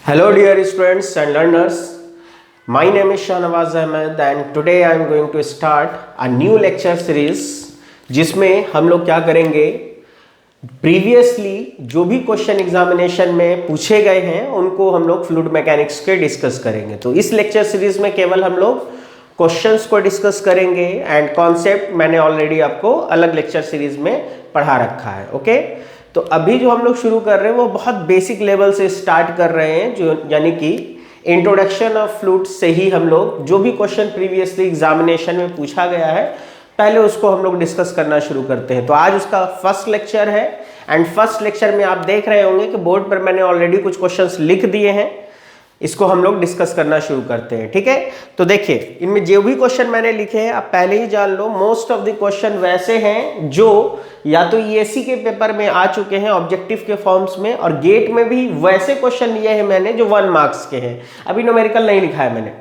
Hello dear students and learners, my name is Shahnawaz Ahmed and today I am going to start a new lecture series जिसमें हम लोग क्या करेंगे, previously जो भी question examination में पूछे गए हैं उनको हम लोग फ्लूइड मैकेनिक्स के डिस्कस करेंगे। तो इस लेक्चर सीरीज में केवल हम लोग क्वेश्चंस को डिस्कस करेंगे एंड कॉन्सेप्ट मैंने ऑलरेडी आपको अलग लेक्चर सीरीज में पढ़ा रखा है। ओके, तो अभी जो हम लोग शुरू कर रहे हैं वो बहुत बेसिक लेवल से स्टार्ट कर रहे हैं, जो यानी कि इंट्रोडक्शन ऑफ फ्लूइड से ही हम लोग जो भी क्वेश्चन प्रीवियसली एग्जामिनेशन में पूछा गया है पहले उसको हम लोग डिस्कस करना शुरू करते हैं। तो आज उसका फर्स्ट लेक्चर है एंड फर्स्ट लेक्चर में आप देख रहे होंगे कि बोर्ड पर मैंने ऑलरेडी कुछ क्वेश्चंस लिख दिए हैं, इसको हम लोग डिस्कस करना शुरू करते हैं। ठीक है, तो देखिए इनमें जो भी क्वेश्चन मैंने लिखे हैं आप पहले ही जान लो, मोस्ट ऑफ द क्वेश्चन वैसे हैं जो या तो ईएससी के पेपर में आ चुके हैं ऑब्जेक्टिव के फॉर्म्स में, और गेट में भी वैसे क्वेश्चन लिए हैं मैंने जो 1 मार्क्स के हैं। अभी न्यूमेरिकल नहीं लिखा है मैंने,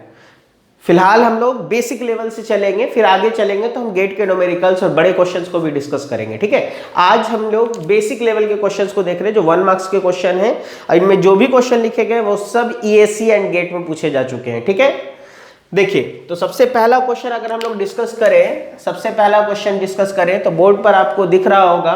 फिलहाल हम लोग बेसिक लेवल से चलेंगे, फिर आगे चलेंगे तो हम गेट के न्यूमेरिकल्स और बड़े क्वेश्चंस को भी डिस्कस करेंगे। ठीक है, आज हम लोग बेसिक लेवल के क्वेश्चंस को देख रहे हैं जो 1 मार्क्स के क्वेश्चन हैं, और इनमें जो भी क्वेश्चन लिखे गए वो सब ईएससी एंड गेट में पूछे जा चुके हैं। ठीक है, देखिए तो सबसे पहला क्वेश्चन अगर हम लोग डिस्कस करें, सबसे पहला क्वेश्चन डिस्कस करें तो बोर्ड पर आपको दिख रहा होगा,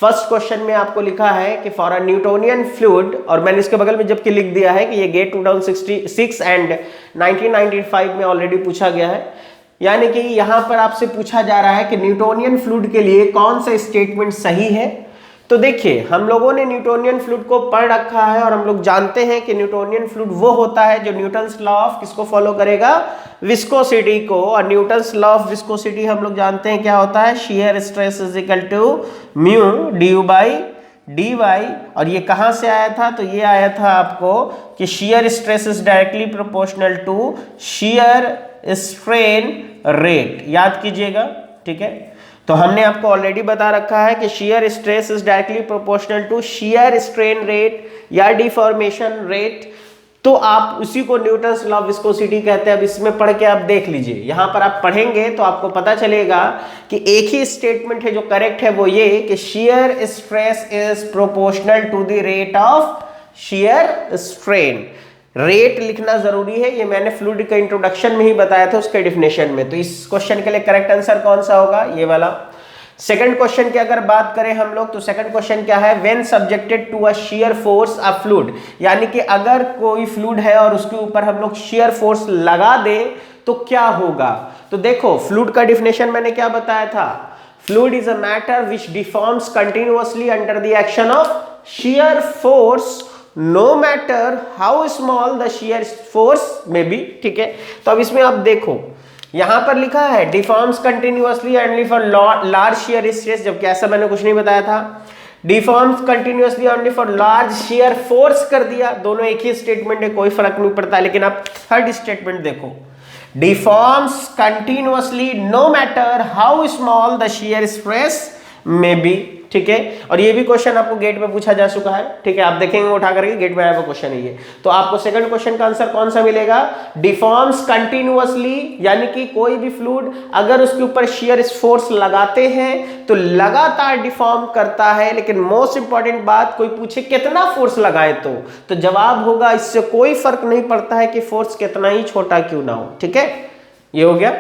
फर्स्ट क्वेश्चन में आपको लिखा है कि फॉर अ न्यूटोनियन फ्लूइड, और मैंने इसके बगल में जबकि लिख दिया है कि ये गेट 2066 एंड 1995 में ऑलरेडी पूछा गया है, यानी कि यहां पर आपसे पूछा जा रहा है कि न्यूटोनियन फ्लूइड के लिए कौन सा स्टेटमेंट सही है। तो देखिए हम लोगों ने न्यूटोनियन फ्लूइड को पढ़ रखा है और हम लोग जानते हैं कि न्यूटोनियन फ्लूइड वो होता है जो न्यूटन्स लॉ ऑफ किसको फॉलो करेगा, विस्कोसिटी को। और न्यूटन्स लॉ ऑफ विस्कोसिटी हम लोग जानते हैं क्या होता है, shear stress is equal to mu du by dy। और ये कहां से आया था, तो ये आया था आपको कि shear stress is directly proportional to shear strain rate, याद कीजिएगा। ठीक है, तो हमने आपको ऑलरेडी बता रखा है कि shear stress is directly proportional to shear strain rate या डिफॉर्मेशन रेट। तो आप उसी को न्यूटन्स लॉ ऑफ विस्कोसिटी कहते हैं। अब इसमें पढ़ के आप देख लीजिए, यहां पर आप पढ़ेंगे तो आपको पता चलेगा कि एक ही स्टेटमेंट है जो करेक्ट है, वो ये कि shear stress is proportional to the rate of shear strain. Rate लिखना जरूरी है, ये मैंने फ्लूइड के इंट्रोडक्शन में ही बताया था उसके डेफिनेशन में। तो इस क्वेश्चन के लिए करेक्ट आंसर कौन सा होगा, ये वाला। सेकंड क्वेश्चन की अगर बात करें हम लोग तो सेकंड क्वेश्चन क्या है, when subjected to a shear force a fluid, यानी कि अगर कोई फ्लूइड है और उसके ऊपर हम लोग शियर फोर्स लगा दें तो क्या होगा। तो देखो फ्लूइड का डेफिनेशन मैंने क्या बताया था, fluid is a matter which deforms continuously under the action of shear force no matter how small the shear force may be. ठीक है, तो अब इसमें आप देखो यहां पर लिखा है deforms continuously only for large shear stress, जबकि ऐसा मैंने कुछ नहीं बताया था। Deforms continuously only for large shear force कर दिया, दोनों एक ही स्टेटमेंट है, कोई फर्क नहीं पड़ता। लेकिन आप थर्ड स्टेटमेंट देखो, deforms continuously no matter how small the shear stress may be. ठीक है, और ये भी क्वेश्चन आपको गेट में पूछा जा चुका है। ठीक है, आप देखेंगे उठा करके गेट में आया हुआ क्वेश्चन है ये। तो आपको सेकंड क्वेश्चन का आंसर कौन सा मिलेगा, डिफॉर्म्स कंटिन्यूअसली, यानी कि कोई भी फ्लूइड अगर उसके ऊपर शियर फोर्स लगाते हैं तो लगातार डिफॉर्म करता है। लेकिन मोस्ट इंपॉर्टेंट बात, कोई पूछे कितना फोर्स लगाए तो जवाब होगा इससे कोई फर्क नहीं पड़ता है कि फोर्स कितना ही छोटा क्यों ना हो। ठीक है, ये हो गया।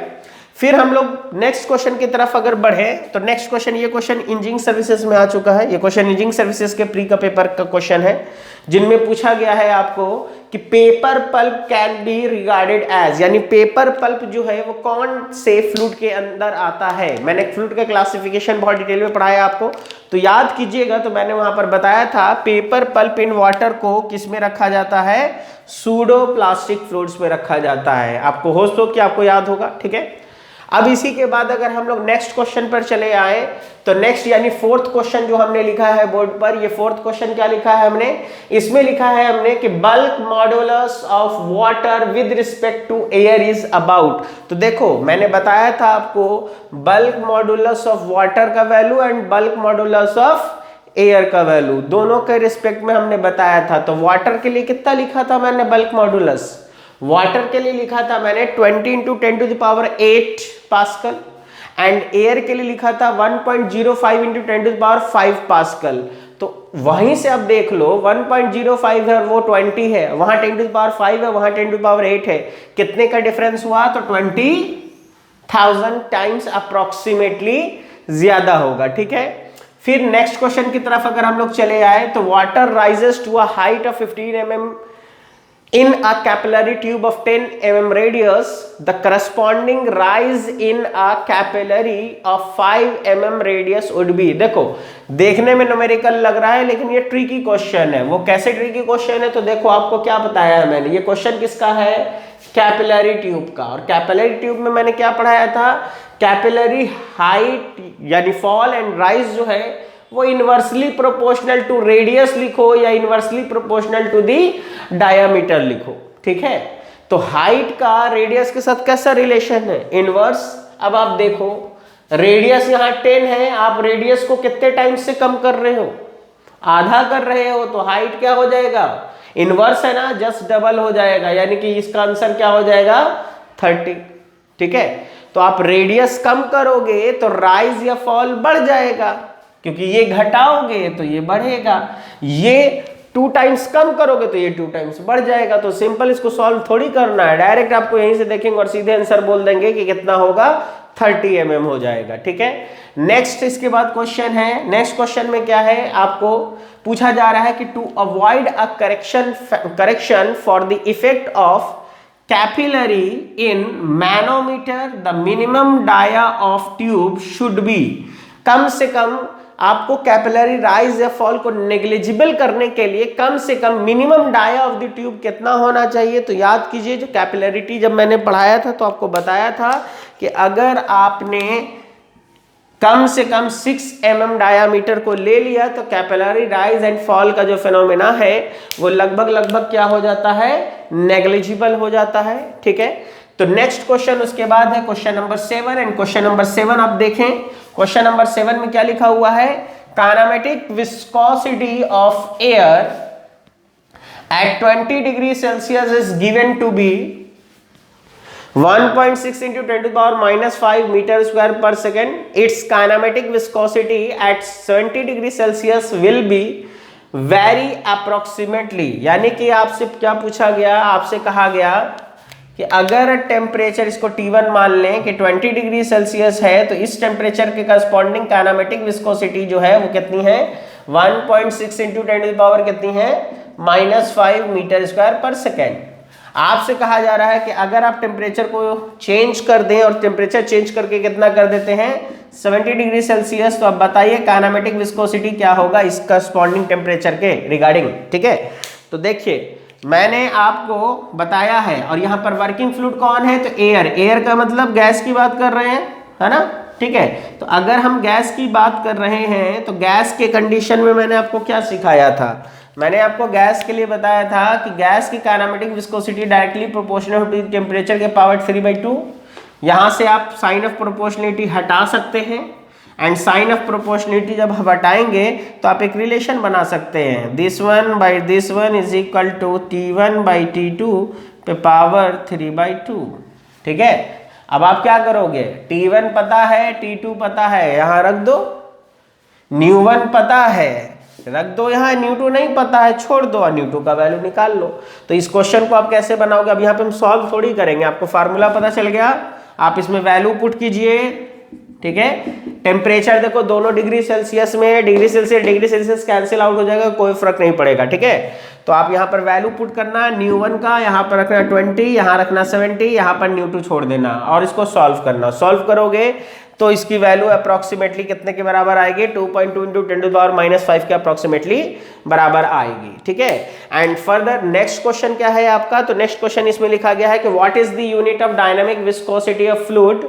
फिर हम लोग नेक्स्ट क्वेश्चन की तरफ अगर बढ़े तो नेक्स्ट क्वेश्चन, ये क्वेश्चन इंजीनियरिंग सर्विसेज में आ चुका है। ये क्वेश्चन इंजीनियरिंग सर्विसेज के प्री का पेपर का क्वेश्चन है, जिनमें पूछा गया है आपको कि paper pulp can be regarded as, यानी पेपर पल्प जो है वो कौन से फ्लूइड के अंदर आता है। मैंने फ्लूइड का क्लासिफिकेशन बहुत डिटेल में पढ़ाया आपको, तो याद कीजिएगा। तो मैंने वहां पर बताया था पेपर पल्प इन वाटर को किस में रखा जाता है, सूडो प्लास्टिक फ्लूइड्स में रखा जाता है। आपको होश तो कि आपको याद होगा। ठीक है, अब इसी के बाद अगर हम लोग नेक्स्ट क्वेश्चन पर चले आए तो नेक्स्ट यानी फोर्थ क्वेश्चन जो हमने लिखा है बोर्ड पर, ये फोर्थ क्वेश्चन क्या लिखा है हमने, इसमें लिखा है हमने कि bulk modulus of water with respect to air is about. तो देखो मैंने बताया था आपको बल्क मॉडुलस ऑफ वाटर का value and bulk modulus of air का वैल्यू, दोनों के रिस्पेक्ट में हमने बताया था। तो वाटर के लिए कितना लिखा था मैंने बल्क मॉडुलस, वाटर के लिए लिखा था मैंने 20 into 10 to the power 8 pascal, and air के लिए लिखा था 1.05 into 10 to the power 5 pascal. तो वहीं से आप देख लो 1.05 है, वो 20 है, वहां 10⁵ है, वहां 10⁸ है, कितने का डिफरेंस हुआ? तो 20,000 टाइम्स अप्रोक्सीमेटली ज्यादा होगा। ठीक है, फिर नेक्स्ट क्वेश्चन की तरफ अगर हम लोग चले आए तो water rises to a height of 15 mm in a capillary tube of 10 mm radius, the corresponding rise in a capillary of 5 mm radius would be। देखो देखने में न्यूमेरिकल लग रहा है लेकिन ये ट्रिकी क्वेश्चन है। वो कैसे ट्रिकी क्वेश्चन है? तो देखो आपको क्या बताया है मैंने, ये क्वेश्चन किसका है? कैपिलरी ट्यूब का। और कैपिलरी ट्यूब में मैंने क्या पढ़ाया था? कैपिलरी हाइट यानी फॉल एंड राइज जो है वो इनवर्सली प्रोपोर्शनल टू रेडियस लिखो या inversely proportional to the diameter लिखो। ठीक है, तो हाइट का रेडियस के साथ कैसा रिलेशन है? इनवर्स। अब आप देखो रेडियस यहाँ 10 है, आप रेडियस को कितने टाइम्स से कम कर रहे हो? आधा कर रहे हो, तो हाइट क्या हो जाएगा? इनवर्स है ना, जस्ट डबल हो जाएगा, यानी कि इसका आंसर क्या हो जाएगा? 30। ठीक है, तो आप रेडियस कम करोगे तो राइज या फॉल बढ़ जाएगा, क्योंकि ये घटाओगे तो ये बढ़ेगा, ये 2 टाइम्स कम करोगे तो ये 2 टाइम्स बढ़ जाएगा। तो सिंपल इसको सॉल्व थोड़ी करना है, डायरेक्ट आपको यहीं से देखेंगे और सीधे आंसर बोल देंगे कि कितना होगा? 30 mm हो जाएगा। ठीक है, नेक्स्ट इसके बाद क्वेश्चन है। नेक्स्ट क्वेश्चन में क्या है? आपको पूछा जा रहा है कि to avoid a correction for the effect of capillary in manometer the minimum dia of tube should be. कम से कम आपको कैपिलरी राइज या फॉल को नेग्लिजिबल करने के लिए कम से कम minimum dia of the tube कितना होना चाहिए? तो याद कीजिए, जो कैपिलरिटी जब मैंने पढ़ाया था तो आपको बताया था कि अगर आपने कम से कम 6 mm डायामीटर को ले लिया तो कैपिलरी राइज एंड फॉल का जो फिनोमेना है वो लगभग क्या हो जाता है? नेग्लिजिबल हो जाता है। ठीक है, तो नेक्स्ट क्वेश्चन उसके बाद है question number 7। And question number 7 आप देखें, क्वेश्चन नंबर 7 में क्या लिखा हुआ है? Kinematic viscosity of air at 20 degree celsius is given to be 1.6 into 10⁻⁻5 meter square per second. Its kinematic viscosity at 70 degree Celsius will be vary approximately। यानी कि आपसे क्या पूछा गया? आपसे कहा गया कि अगर टेम्परेचर इसको T1 मान लें कि 20 डिग्री सेल्सियस है तो इस टेम्परेचर के करस्पॉन्डिंग काइनेमेटिक विस्कोसिटी जो है वो कितनी है? 1.6 into 10⁻⁻ कितनी है? -5 मीटर स्क्वायर पर सेकेंड। आपसे कहा जा रहा है कि अगर आप टेम्परेचर को चेंज कर दें और टेम्परेचर चेंज करके कितना कर देते हैं? 70 डिग्री सेल्सियस, तो अब बताइए काइनेमेटिक विस्कोसिटी क्या होगा इस करस्पॉन्डिंग टेम्परेचर के रिगार्डिंग। ठीक है, तो देखिए मैंने आपको बताया है, और यहाँ पर वर्किंग फ्लूइड कौन है? तो एयर। एयर का मतलब गैस की बात कर रहे हैं, है ना? ठीक है, तो अगर हम गैस की बात कर रहे हैं तो गैस के कंडीशन में मैंने आपको क्या सिखाया था? मैंने आपको गैस के लिए बताया था कि गैस की kinematic viscosity directly proportional to temperature के पावर 3/2। यहाँ से आप साइन ऑफ प्रोपोर्शनलिटी हटा सकते हैं, एंड साइन ऑफ प्रोपोर्शनलिटी जब हम हटाएंगे तो आप एक रिलेशन बना सकते हैं, this one by this one is equal to T1/T2 पे पावर 3/2। ठीक है, अब आप क्या करोगे? T1 पता है, T2 पता है, यहाँ रख दो। न्यू1 पता है, रख दो यहाँ। न्यू2 नहीं पता है, छोड़ दो, और न्यू2 का वैल्यू निकाल लो। तो इस क्वेश्चन को आप कैसे बनाओगे? अब यहाँ पे हम सॉल्व थोड़ी करेंगे, आपको फार्मूला पता चल गया, आप इसमें वैल्यू पुट कीजिए। ठीक है, टेम्परेचर देखो दोनों डिग्री सेल्सियस में, डिग्री सेल्सियस कैंसिल आउट हो जाएगा, कोई फर्क नहीं पड़ेगा। ठीक है, तो आप यहाँ पर वैल्यू पुट करना, न्यू1 का यहाँ पर रखना 20, यहाँ रखना 70, यहाँ पर न्यू2 छोड़ देना और इसको सॉल्व करना। सॉल्व करोगे तो इसकी वैल्यू अप्रोक्सीमेटली कितने के बराबर आएगी? 2.2 into 10⁻⁻5 के अप्रोक्सीमेटली बराबर आएगी। ठीक है, एंड फर्दर नेक्स्ट क्वेश्चन क्या है आपका? तो नेक्स्ट क्वेश्चन इसमें लिखा गया है कि what is the unit of dynamic viscosity of fluid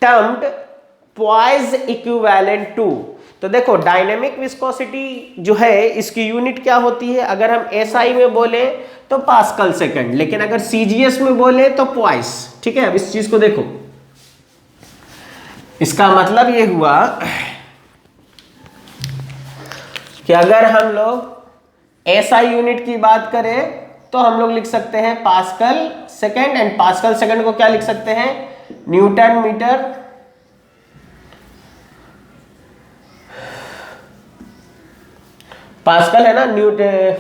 termed poise equivalent to. तो देखो डायनेमिक विस्कोसिटी जो है इसकी यूनिट क्या होती है? अगर हम SI में बोले तो पास्कल सेकंड, लेकिन अगर CGS में बोले तो पॉइस। ठीक है, अब इस चीज को देखो, इसका मतलब ये हुआ कि अगर हम लोग SI यूनिट की बात करें तो हम लोग लिख सकते हैं pascal second, and pascal second को क्या लिख सकते हैं? न्यूटन मीटर पास्कल है ना, न्यूटन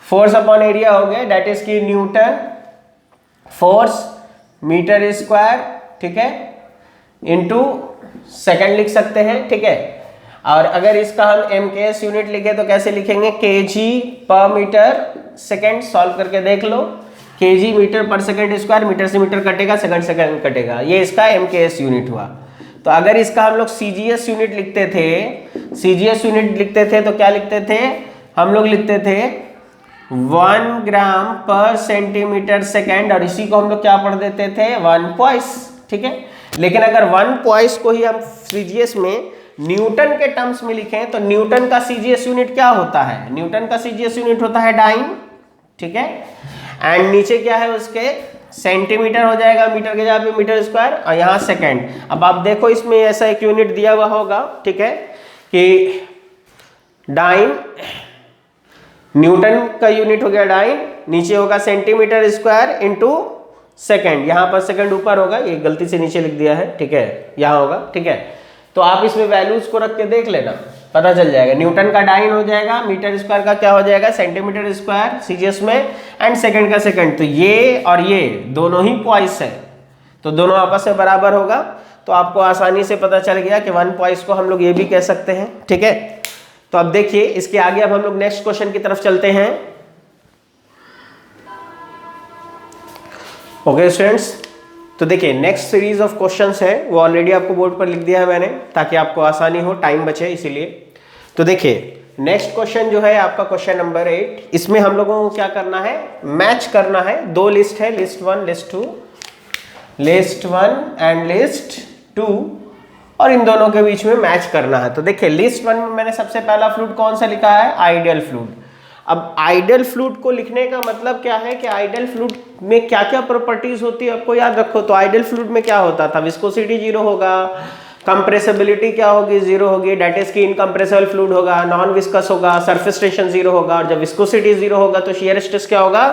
फोर्स अपॉन एरिया हो गया, डेट इज की न्यूटन फोर्स मीटर स्क्वायर, ठीक है, इनटू सेकंड लिख सकते हैं, ठीक है। और अगर इसका हम MKS यूनिट लिखे तो कैसे लिखेंगे, kg पर मीटर सेकंड। सॉल्व करके देख लो, kg मीटर पर सेकंड स्क्वायर, मीटर से मीटर कटेगा, सेकंड सेकंड कटेगा, ये इसका MKS यूनिट हुआ। तो अगर इसका हम लोग CGS यूनिट लिखते थे, CGS यूनिट लिखते थे तो क्या लिखते थे, हम लोग लिखते थे 1 ग्राम पर सेंटीमीटर सेकेंड, और इसी को हम लोग क्या पढ़ देते थे, 1 पॉइस, ठीक है। लेकिन अगर 1 पॉइस को ही हम CGS में न्यूटन के टर्म्स में लिखें तो न्यूटन का CGS यूनिट क्या होता है, न्यूटन का CGS यूनिट होता है डाइन, ठीक है। एंड नीचे क्या है उसके, सेंटीमीटर हो जाएगा, मीटर के जगह पे मीटर स्क्वायर, और यहाँ सेकेंड। अब आप देखो इसमें ऐसा एक यूनिट दिया हुआ होगा, ठीक है, कि डाइन न्यूटन का यूनिट हो गया डाइन, नीचे होगा सेंटीमीटर स्क्वायर इनटू सेकेंड, यहाँ पर सेकेंड ऊपर होगा, ये गलती से नीचे लिख दिया है, ठीक है, यहाँ होगा, ठीक है। तो आप इसमें वैल्यूज को रख के देख लेना, पता चल जाएगा। न्यूटन का डाइन हो जाएगा, मीटर स्क्वायर का क्या हो जाएगा, सेंटीमीटर स्क्वायर CGS में, एंड सेकंड का सेकंड। तो ये और ये दोनों ही पॉइस है, तो दोनों आपस में बराबर होगा। तो आपको आसानी से पता चल गया कि 1 पॉइस को हम लोग ये भी कह सकते हैं, ठीक है। तो अब देखिए इसके आगे अब हम लोग नेक्स्ट क्वेश्चन की तरफ चलते हैं। ओके स्टूडेंट्स, तो देखिए नेक्स्ट सीरीज ऑफ क्वेश्चंस है, वो ऑलरेडी आपको बोर्ड पर लिख दिया है मैंने, ताकि आपको आसानी हो, टाइम बचे इसीलिए। तो देखिए नेक्स्ट क्वेश्चन जो है आपका क्वेश्चन नंबर 8, इसमें हम लोगों को क्या करना है, मैच करना है। 2 लिस्ट है, लिस्ट 1 एंड लिस्ट 2, और इन दोनों के बीच में मैच करना है। तो देखिए लिस्ट 1 में मैंने सबसे पहला फ्लूइड कौन सा लिखा है, आइडियल फ्लूइड। अब आइडियल फ्लूइड को लिखने का मतलब क्या है कि आइडियल फ्लूइड में क्या क्या प्रॉपर्टीज होती है आपको याद रखो। तो आइडियल फ्लूइड में क्या होता था, विस्कोसिटी 0 होगा, कंप्रेसिबिलिटी क्या होगी, 0 होगी, डेट इज की इनकंप्रेसिबल फ्लूइड होगा, नॉन विस्कस होगा, सरफेस टेंशन 0 होगा, और जब विस्कोसिटी 0 होगा तो शियर स्ट्रेस क्या होगा,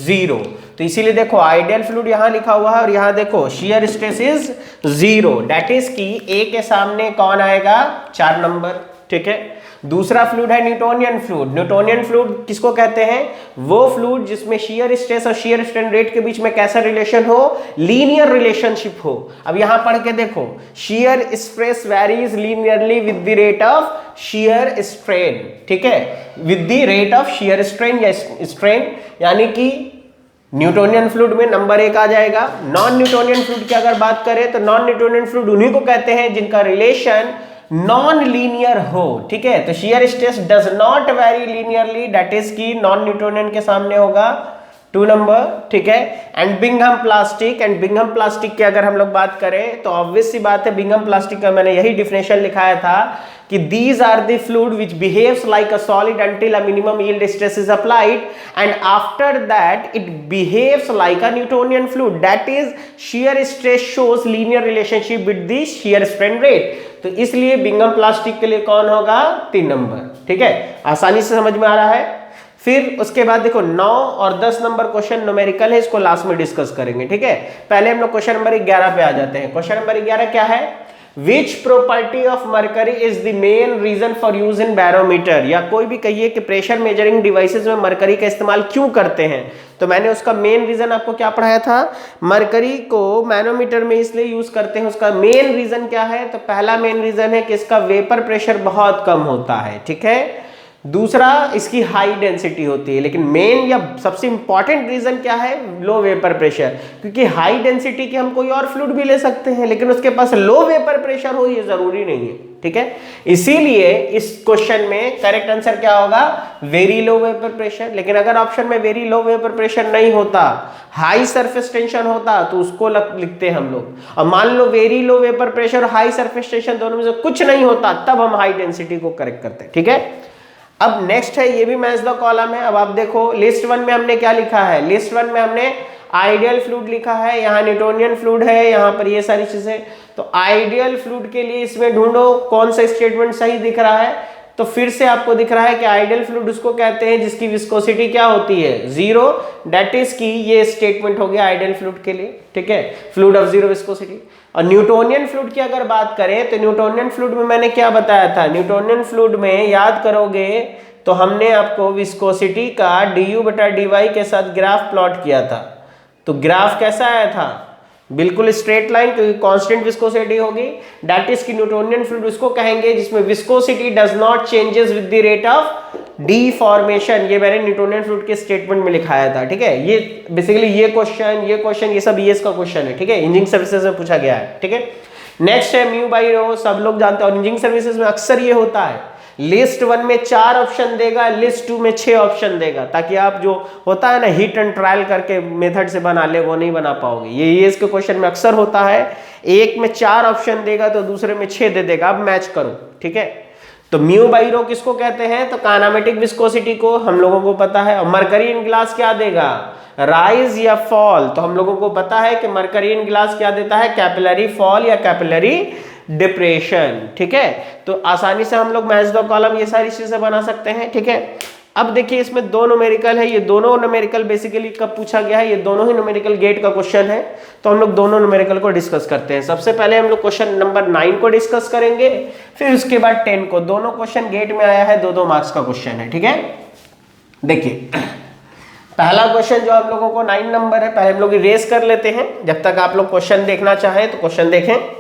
0। तो इसीलिए देखो आइडियल फ्लूइड यहाँ लिखा हुआ है, और यहाँ देखो shear stress is 0, that is की A के सामने कौन आएगा, 4 नंबर, ठीक है। दूसरा फ्लूइड है न्यूटोनियन फ्लूइड। न्यूटोनियन फ्लूइड किसको कहते हैं, वो फ्लूइड जिसमें शियर स्ट्रेस और शियर स्ट्रेन रेट के बीच में कैसा रिलेशन हो, लीनियर रिलेशनशिप हो। अब यहां पढ़ के देखो, shear stress varies linearly with the rate of shear strain, ठीक है, with the rate of shear strain या स्ट्रेन, यानी कि न्यूटोनियन फ्लूइड में नंबर 1 आ जाएगा। नॉन न्यूटोनियन फ्लूइड की अगर बात करें तो नॉन न्यूटोनियन फ्लूइड उन्हीं को कहते हैं जिनका रिलेशन नॉन लीनियर हो, ठीक है। तो shear stress does not very linearly, that is की नॉन न्यूटोनियन के सामने होगा 2 नंबर, ठीक है। And Bingham plastic, and Bingham plastic की अगर हम लोग बात करें तो ऑब्वियस सी बात है, बिंघम प्लास्टिक का मैंने यही डिफिनेशन लिखाया था कि these are the fluid which behaves like a solid until a minimum yield stress is applied, and after that it behaves like a Newtonian fluid, that is shear stress shows linear relationship with the shear strain rate। तो इसलिए Bingham plastic के लिए कौन होगा, 3 number, ठीक है। आसानी से समझ में आ रहा है। फिर उसके बाद देखो 9 और 10 नंबर क्वेश्चन न्यूमेरिकल है, इसको लास्ट में डिस्कस करेंगे, ठीक है। पहले हम लोग क्वेश्चन नंबर 11 पे आ जाते हैं। क्वेश्चन नंबर 11 क्या है, Which property of mercury is the main reason for use in barometer, या कोई भी कहिए कि प्रेशर मेजरिंग डिवाइसेस में मरकरी का इस्तेमाल क्यों करते हैं। तो मैंने उसका मेन रीजन आपको क्या पढ़ाया था, मरकरी को मैनोमीटर में इसलिए यूज करते हैं, उसका मेन रीजन क्या है। तो पहला मेन रीजन है कि इसका वेपर प्रेशर बहुत कम होता है, ठीक है। दूसरा इसकी हाई डेंसिटी होती है, लेकिन मेन या सबसे इंपॉर्टेंट रीजन क्या है, लो वेपर प्रेशर, क्योंकि हाई डेंसिटी के हम कोई और फ्लूइड भी ले सकते हैं, लेकिन उसके पास लो वेपर प्रेशर हो ये जरूरी नहीं है, ठीक है। इसीलिए इस क्वेश्चन में करेक्ट आंसर क्या होगा, वेरी लो वेपर प्रेशर। लेकिन अगर ऑप्शन में वेरी लो वेपर प्रेशर नहीं होता, हाई सरफेस टेंशन होता, तो उसको लिखते हम लोग। और मान लो वेरी लो वेपर प्रेशर और हाई सरफेस टेंशन दोनों में से कुछ नहीं होता, तब हम हाई डेंसिटी को करेक्ट करते हैं, ठीक है। अब नेक्स्ट है, ये भी मैच द कॉलम है। अब आप देखो लिस्ट 1 में हमने क्या लिखा है, लिस्ट 1 में हमने आइडियल फ्लूइड लिखा है, यहाँ न्यूटोनियन फ्लूइड है, यहाँ पर ये सारी चीजें। तो आइडियल फ्लूइड के लिए इसमें ढूंढो कौन सा स्टेटमेंट सही दिख रहा है। तो फिर से आपको दिख रहा है कि आइडियल फ्लूइड उसको कहते हैं जिसकी विस्कोसिटी क्या होती है, 0, डेट इज की ये स्टेटमेंट हो गया आइडियल फ्लूइड के लिए, ठीक है, फ्लूइड ऑफ 0 विस्कोसिटी। और न्यूटोनियन फ्लूइड की अगर बात करें तो न्यूटोनियन फ्लूइड में मैंने क्या बताया था, न्यूटोनियन फ्लूइड में याद करोगे तो हमने आपको विस्कोसिटी का du बटा dy के साथ ग्राफ प्लॉट किया था। तो ग्राफ कैसा आया था, बिल्कुल स्ट्रेट लाइन, क्योंकि कांस्टेंट विस्कोसिटी होगी। दैट इज की न्यूटोनियन फ्लूइड उसको कहेंगे जिसमें viscosity does not changes with the rate of deformation. ये मैंने न्यूटोनियन फ्लूइड के स्टेटमेंट में लिखाया था, ठीक है। ये बेसिकली ये क्वेश्चन ये सब ईएस का क्वेश्चन है, ठीक है, इंजीनियरिंग सर्विसेज में पूछा गया है, ठीक है। नेक्स्ट है म्यू बाई रो, सब लोग जानते हैं और इंजीनियरिंग सर्विसेज में अक्सर ये होता है, लिस्ट 1 में 4 ऑप्शन देगा, लिस्ट 2 में 6 ऑप्शन देगा, ताकि आप जो होता है ना हिट एंड ट्रायल करके मेथड से बना ले, वो नहीं बना पाओगे। ये इसके क्वेश्चन में अक्सर होता है, एक में 4 ऑप्शन देगा तो दूसरे में 6 दे देगा, अब मैच करो, ठीक है। तो म्यू बाई रो किसको कहते हैं, तो काइनेमेटिक विस्कोसिटी को हम लोगों को पता है। और मरकरी इन ग्लास क्या देगा, राइज या फॉल, तो हम लोगों को पता है कि मरकरी इन ग्लास क्या देता है, कैपिलरी फॉल या कैपिलरी डिप्रेशन, ठीक है। तो आसानी से हम लोग मैच द कॉलम ये सारी चीजें बना सकते हैं, ठीक है। अब देखिए इसमें दो न्यूमेरिकल है, ये दोनों न्यूमेरिकल बेसिकली कब पूछा गया है, ये दोनों ही न्यूमेरिकल गेट का क्वेश्चन है। तो हम लोग दोनों न्यूमेरिकल को डिस्कस करते हैं। सबसे पहले हम लोग क्वेश्चन नंबर 9 को डिस्कस करेंगे, फिर उसके बाद 10 को। दोनों क्वेश्चन गेट में आया है, 2-2 मार्क्स का क्वेश्चन है, ठीक है। देखिए पहला क्वेश्चन जो आप लोगों को 9 नंबर है, पहले हम लोग इरेज कर लेते हैं, जब तक आप लोग क्वेश्चन देखना चाहें तो क्वेश्चन देखें।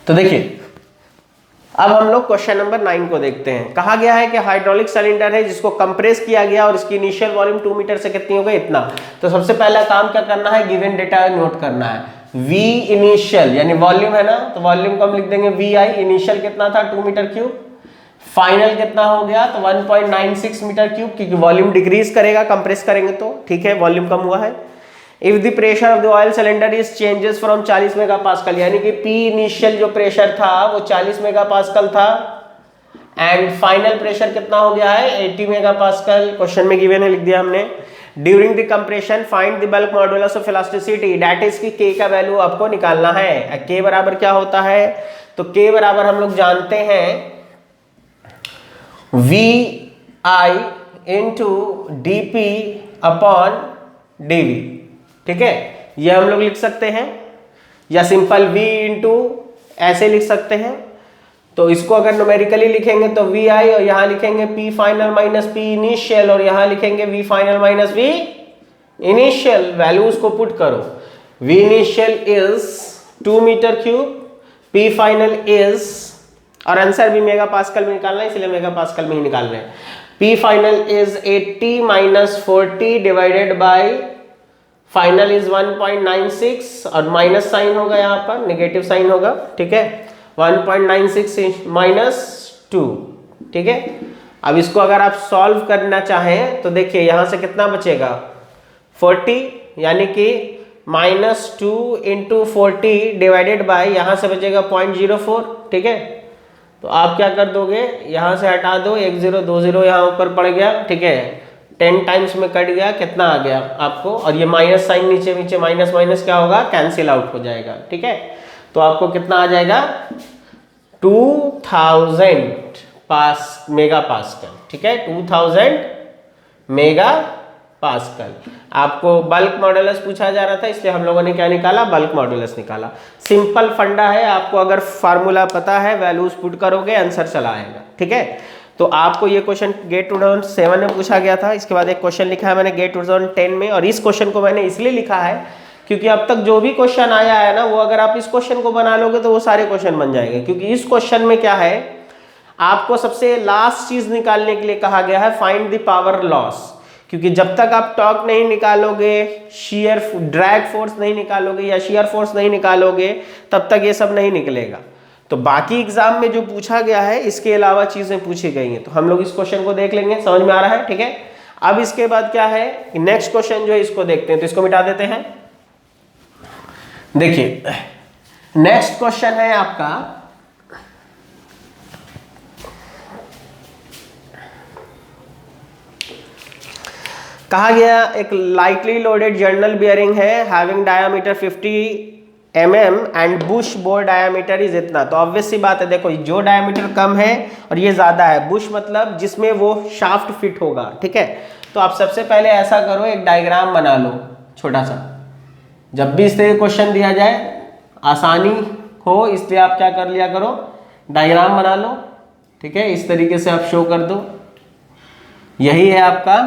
तो देखिए अब हम लोग क्वेश्चन नंबर 9 को देखते हैं। कहा गया है कि हाइड्रोलिक सिलेंडर है जिसको कंप्रेस किया गया और इसकी इनिशियल वॉल्यूम 2 मीटर से कितनी हो गई, इतना। तो सबसे पहला काम क्या करना है, गिवन डेटा नोट करना है। V इनिशियल यानी वॉल्यूम है ना, तो वॉल्यूम को हम लिख देंगे VI, इनिशियल कितना था 2 मीटर क्यूब, फाइनल कितना हो गया तो 1.96 मीटर क्यूब, क्योंकि वॉल्यूम डिक्रीज करेगा कंप्रेस करेंगे तो, ठीक है, वॉल्यूम कम हुआ है। If the pressure of the oil cylinder is changes from 40 megapascal, यानी कि P इनिशियल जो प्रेशर था वो 40 मेगापास्कल था एंड फाइनल प्रेशर कितना हो गया है 80 मेगापास्कल। क्वेश्चन में गिवन है, लिख दिया हमने। During the compression find the bulk modulus of elasticity, that is की K का वैल्यू आपको निकालना है। K बराबर क्या होता है, तो K बराबर हम लोग जानते हैं VI into dP upon dV, ठीक है। ये हम लोग लिख सकते हैं, या सिंपल V इंटू ऐसे लिख सकते हैं। तो इसको अगर न्यूमेरिकली लिखेंगे तो VI और यहाँ लिखेंगे P final minus P initial और यहाँ लिखेंगे V final minus V initial. Values को पुट करो, V initial is 2 metre cube, P final is, और आंसर भी मेगा पास्कल में निकालना है इसलिए मेगा पास्कल में ही निकाल रहे हैं। P final is 80 minus 40 divided by final is 1.96 और माइनस साइन होगा, यहाँ पर नेगेटिव साइन होगा, ठीक है। 1.96 माइनस 2, ठीक है। अब इसको अगर आप सॉल्व करना चाहें तो देखिए यहाँ से कितना बचेगा 40, यानी कि -2 इंटू 40 डिवाइडेड बाई यहाँ से बचेगा 0.04, ठीक है। तो आप क्या कर दोगे, यहाँ से हटा दो, 1 0 2 0 यहाँ ऊपर पड़ गया, ठीक है। 10 टाइम्स में कट गया, कितना आ गया आपको, और ये माइनस साइन नीचे नीचे माइनस माइनस क्या होगा, कैंसिल आउट हो जाएगा, ठीक है। तो आपको कितना आ जाएगा 2000 मेगा पास्कल, ठीक है, 2000 मेगा पास्कल। आपको बल्क मॉडुलस पूछा जा रहा था, इसलिए हम लोगों ने क्या निकाला, बल्क मॉडुलस निकाला। सिंपल फंडा है, आपको अगर फार्मूला पता है वैल्यूज पुट करोगे आंसर चला आएगा, ठीक है। तो आपको ये क्वेश्चन गेट 2007 में पूछा गया था। इसके बाद एक क्वेश्चन लिखा है मैंने गेट 2010 में, और इस क्वेश्चन को मैंने इसलिए लिखा है क्योंकि अब तक जो भी क्वेश्चन आया है ना, वो अगर आप इस क्वेश्चन को बना लोगे तो वो सारे क्वेश्चन बन जाएंगे। क्योंकि इस क्वेश्चन में क्या है, आपको सबसे लास्ट चीज निकालने के लिए कहा गया है, फाइंड द पावर लॉस। क्योंकि जब तक आप टॉर्क नहीं निकालोगे, शियर ड्रैग फोर्स नहीं निकालोगे या शियर फोर्स नहीं निकालोगे, तब तक ये सब नहीं निकलेगा। तो बाकी एग्जाम में जो पूछा गया है इसके अलावा चीजें पूछी गई हैं, तो हम लोग इस क्वेश्चन को देख लेंगे, समझ में आ रहा है, ठीक है। अब इसके बाद क्या है, नेक्स्ट क्वेश्चन जो है इसको देखते हैं, तो इसको मिटा देते हैं। देखिए नेक्स्ट क्वेश्चन है आपका, कहा गया एक लाइटली लोडेड जर्नल बियरिंग है having diameter 50 mm and Bush bore diameter is इतना। तो ऑब्वियस सी बात है, देखो जो डायामीटर कम है और ये ज्यादा है, बुश मतलब जिसमें वो शाफ्ट फिट होगा, ठीक है। तो आप सबसे पहले ऐसा करो, एक डायग्राम बना लो छोटा सा। जब भी इस तरह क्वेश्चन दिया जाए आसानी हो इसलिए आप क्या कर लिया करो, डायग्राम बना लो, ठीक है, इस तरीके से आप शो कर दो। यही है आपका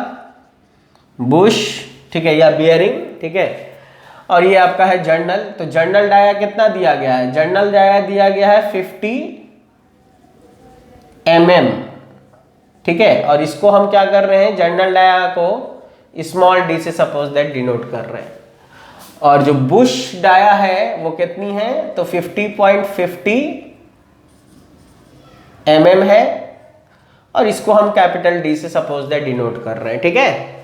बुश, ठीक है, या बियरिंग, ठीक है, और ये आपका है जर्नल। तो जर्नल डाया कितना दिया गया है, जर्नल डाया दिया गया है 50 mm, ठीक है, और इसको हम क्या कर रहे हैं, जर्नल डाया को स्मॉल डी से सपोज दैट डिनोट कर रहे हैं। और जो बुश डाया है वो कितनी है, तो 50.50 mm है, और इसको हम कैपिटल डी से सपोज दैट डिनोट कर रहे हैं, ठीक है।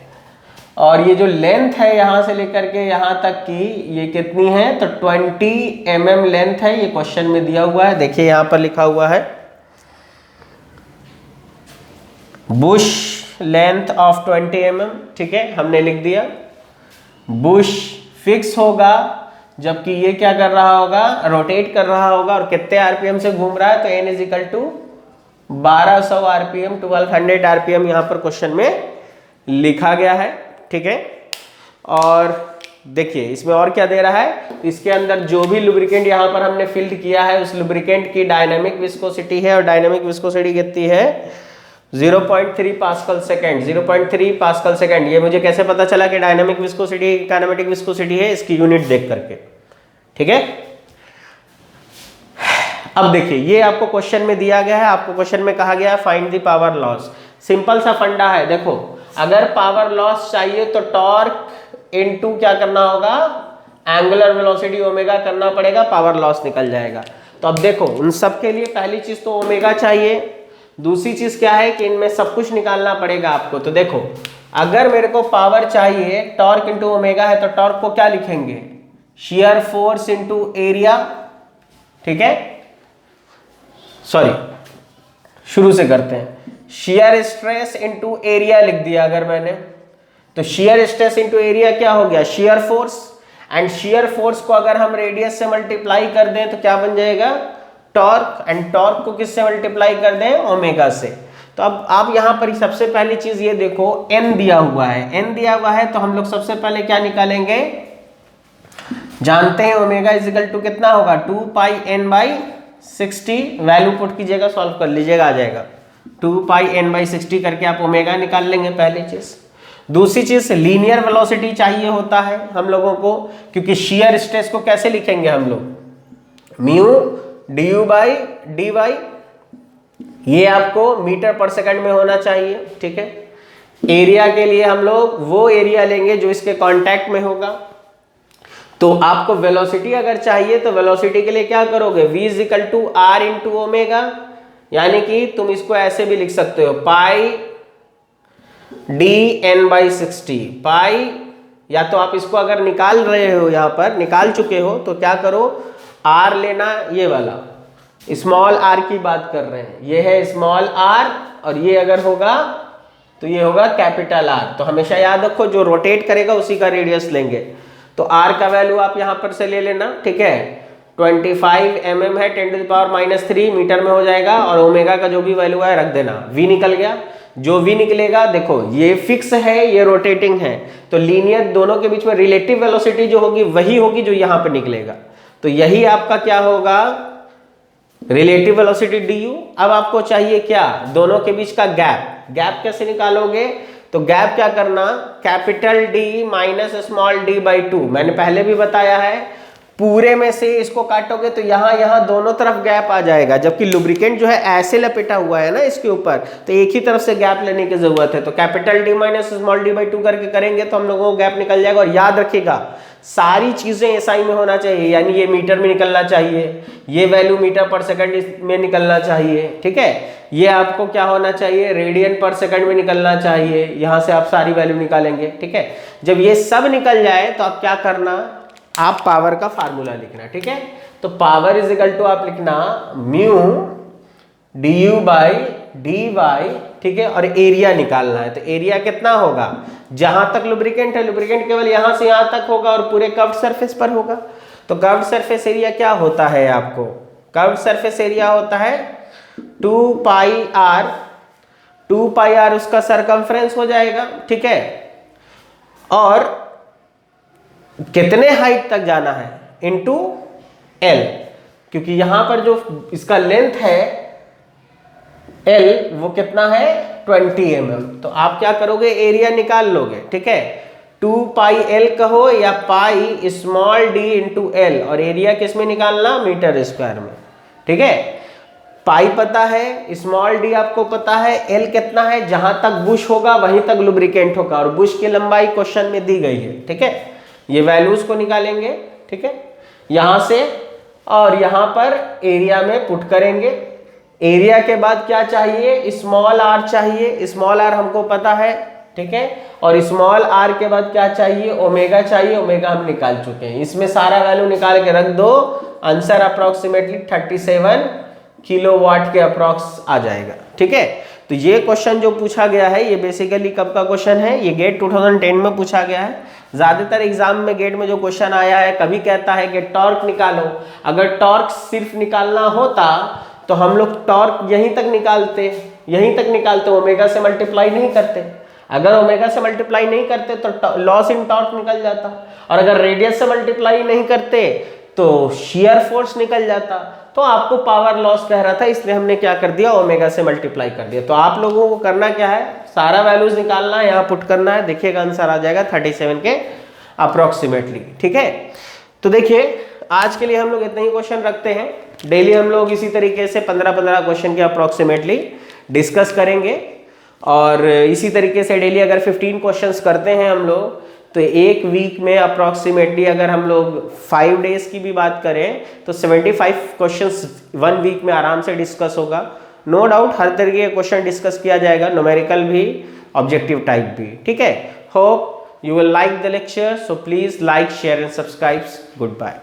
और ये जो लेंथ है यहां से लेकर के यहां तक की ये कितनी है, तो 20 mm लेंथ है, ये क्वेश्चन में दिया हुआ है, देखिए यहां पर लिखा हुआ है बुश लेंथ ऑफ 20 mm, ठीक है, हमने लिख दिया। बुश फिक्स होगा जबकि ये क्या कर रहा होगा, रोटेट कर रहा होगा, और कितने आरपीएम से घूम रहा है, तो n is equal to 1200 RPM, 1200 RPM यहां पर क्वेश्चन में लिखा गया है, ठीक है। और देखिए इसमें और क्या दे रहा है, इसके अंदर जो भी लुब्रिकेंट यहां पर हमने फिल्ड किया है उस लुब्रिकेंट की डायनामिक विस्कोसिटी है, और डायनामिक विस्कोसिटी कितनी है 0.3 पास्कल सेकेंड, 0.3 पास्कल सेकेंड। ये मुझे कैसे पता चला कि डायनामिक विस्कोसिटी काइनेमेटिक विस्कोसिटी है, इसकी यूनिट देख करके, ठीक है। अब देखिए ये आपको क्वेश्चन में दिया गया है, आपको क्वेश्चन में कहा गया है find the power loss. Simple सा फंडा है, देखो अगर पावर लॉस चाहिए तो टॉर्क इनटू क्या करना होगा, एंगुलर वेलोसिटी ओमेगा करना पड़ेगा, पावर लॉस निकल जाएगा। तो अब देखो उन सब के लिए पहली चीज तो ओमेगा चाहिए, दूसरी चीज क्या है कि इनमें सब कुछ निकालना पड़ेगा आपको। तो देखो अगर मेरे को पावर चाहिए, टॉर्क इनटू ओमेगा है, तो टॉर्क को क्या लिखेंगे, शियर फोर्स इनटू एरिया, ठीक है, सॉरी शुरू से करते हैं, शियर स्ट्रेस इनटू एरिया लिख दिया अगर मैंने, तो शियर स्ट्रेस इनटू एरिया क्या हो गया, shear force, and shear force को अगर हम रेडियस से मल्टीप्लाई कर दें तो क्या बन जाएगा, टॉर्क, एंड टॉर्क को किससे मल्टीप्लाई कर दें, ओमेगा से। तो अब आप यहां पर सबसे पहली चीज ये देखो n दिया हुआ है, n दिया हुआ है तो हम लोग सबसे पहले क्या निकालेंगे, जानते हैं ओमेगा इज इक्वल टू कितना होगा, 2 पाई n बाई 60, वैल्यू पुट कीजिएगा, सॉल्व कर लीजिएगा, आ जाएगा 2 पाई n बाई 60 करके आप ओमेगा निकाल लेंगे, पहली चीज। दूसरी चीज लीनियर वेलोसिटी चाहिए होता है हम लोगों को, क्योंकि शियर स्ट्रेस को कैसे लिखेंगे हम लोग, म्यू du बाई dy, ये आपको मीटर पर सेकंड में होना चाहिए, ठीक है। एरिया के लिए हम लोग वो एरिया लेंगे जो इसके कांटेक्ट में होगा। तो आपको वेलोसिटी अगर चाहिए तो वेलोसिटी के लिए क्या करोगे, v is equal to R into omega, यानी कि तुम इसको ऐसे भी लिख सकते हो pi D N by 60, pi, या तो आप इसको अगर निकाल रहे हो, यहां पर निकाल चुके हो तो क्या करो, आर लेना, ये वाला स्मॉल आर की बात कर रहे हैं, ये है स्मॉल आर, और ये अगर होगा तो ये होगा कैपिटल आर। तो हमेशा याद रखो जो रोटेट करेगा उसी का रेडियस लेंगे। तो आर का वैल्यू आप यहां पर से ले लेना, ठीक है, 25 mm है, 10⁻³ मीटर में हो जाएगा, और ओमेगा का जो भी वैल्यू है रख देना, v निकल गया। जो v निकलेगा, देखो ये फिक्स है, ये रोटेटिंग है, तो लीनियर दोनों के बीच में रिलेटिव वेलोसिटी जो होगी वही होगी जो यहां पर निकलेगा। तो यही आपका क्या होगा, रिलेटिव वेलोसिटी du। अब आपको चाहिए क्या, दोनों के बीच का गैप। गैप कैसे निकालोगे, तो गैप क्या करना, capital D minus small d by 2, मैंने पहले भी बताया है, पूरे में से इसको काटोगे तो यहां दोनों तरफ गैप आ जाएगा, जबकि लुब्रिकेंट जो है ऐसे लपेटा हुआ है ना इसके ऊपर, तो एक ही तरफ से गैप लेने की जरूरत है। तो capital D minus small d by 2 करके करेंगे तो हम लोगों को गैप निकल जाएगा। और याद रखिएगा सारी चीजें एसआई में होना चाहिए, यानी ये मीटर में निकलना चाहिए, ये वैल्यू मीटर पर सेकंड में निकलना चाहिए, ठीक है, ये आपको क्या होना चाहिए, रेडियन पर सेकंड में निकलना चाहिए, यहां से आप सारी वैल्यू निकालेंगे, ठीक है। जब ये सब निकल जाए तो आप क्या करना, आप पावर का फार्मूला लिखना, ठीक है। तो पावर इज इक्वल टू आप लिखना म्यू du बाई dy, ठीक है, और एरिया निकालना है। तो एरिया कितना होगा, जहां तक लुब्रिकेंट है, लुब्रिकेंट केवल यहां से यहां तक होगा और पूरे कर्व्ड सरफेस पर होगा। तो कर्व्ड सरफेस एरिया क्या होता है, आपको कर्व्ड सरफेस एरिया होता है 2 पाई आर, 2 पाई आर उसका सरकमफ्रेंस हो जाएगा, ठीक है। और कितने हाइट तक जाना है, इनटू L, क्योंकि यहां पर जो इसका लेंथ है L वो कितना है 20 mm। तो आप क्या करोगे, एरिया निकाल लोगे, ठीक है। 2 पाई L कहो या pi small d into L, और एरिया किस में निकालना, मीटर स्क्वायर में, ठीक है। पाई पता है, स्मॉल d आपको पता है, L कितना है, जहां तक बुश होगा वहीं तक लुब्रिकेंट होगा, और बुश की लंबाई क्वेश्चन में दी गई है, ठीक है। ये वैल्यूज को निकालेंगे, ठीक है, यहां से, और यहां पर एरिया में पुट करेंगे। एरिया के बाद क्या चाहिए, स्मॉल r चाहिए, स्मॉल r हमको पता है, ठीक है, और स्मॉल r के बाद क्या चाहिए, ओमेगा चाहिए, ओमेगा हम निकाल चुके हैं। इसमें सारा वैल्यू निकाल के रख दो, आंसर अप्रोक्सीमेटली 37 किलोवाट के अप्रोक्स आ जाएगा, ठीक है। तो ये क्वेश्चन जो पूछा गया है ये बेसिकली कब का क्वेश्चन है, ये गेट 2010 में पूछा गया है। ज्यादातर एग्जाम में गेट में जो क्वेश्चन आया है, कभी कहता है कि टॉर्क निकालो। अगर टॉर्क सिर्फ निकालना होता तो हम लोग टॉर्क यहीं तक निकालते, ओमेगा से मल्टीप्लाई नहीं करते। अगर ओमेगा से मल्टीप्लाई नहीं करते तो लॉस इन टॉर्क निकल जाता, और अगर रेडियस से मल्टीप्लाई नहीं करते तो शियर फोर्स निकल जाता। तो आपको पावर लॉस कह रहा था, इसलिए हमने क्या कर दिया, ओमेगा से मल्टीप्लाई कर दिया। तो आप लोगों को करना क्या है, सारा वैल्यूज निकालना है, यहाँ पुट करना है, देखिएगा आंसर आ जाएगा 37 के अप्रोक्सीमेटली, ठीक है। तो देखिए आज के लिए हम लोग इतने ही क्वेश्चन रखते हैं। डेली हम लोग इसी तरीके से 15-15 क्वेश्चन के अप्रोक्सीमेटली डिस्कस करेंगे, और इसी तरीके से डेली अगर 15 क्वेश्चंस करते हैं हम लोग, तो एक वीक में अप्रोक्सीमेटली अगर हम लोग 5 डेज की भी बात करें तो 75 क्वेश्चंस 1 वीक में आराम से डिस्कस होगा। नो डाउट हर तरीके के क्वेश्चन डिस्कस किया जाएगा, न्यूमेरिकल भी, ऑब्जेक्टिव टाइप भी, ठीक है। Hope you will like the lecture, so please like, share and subscribe. Goodbye.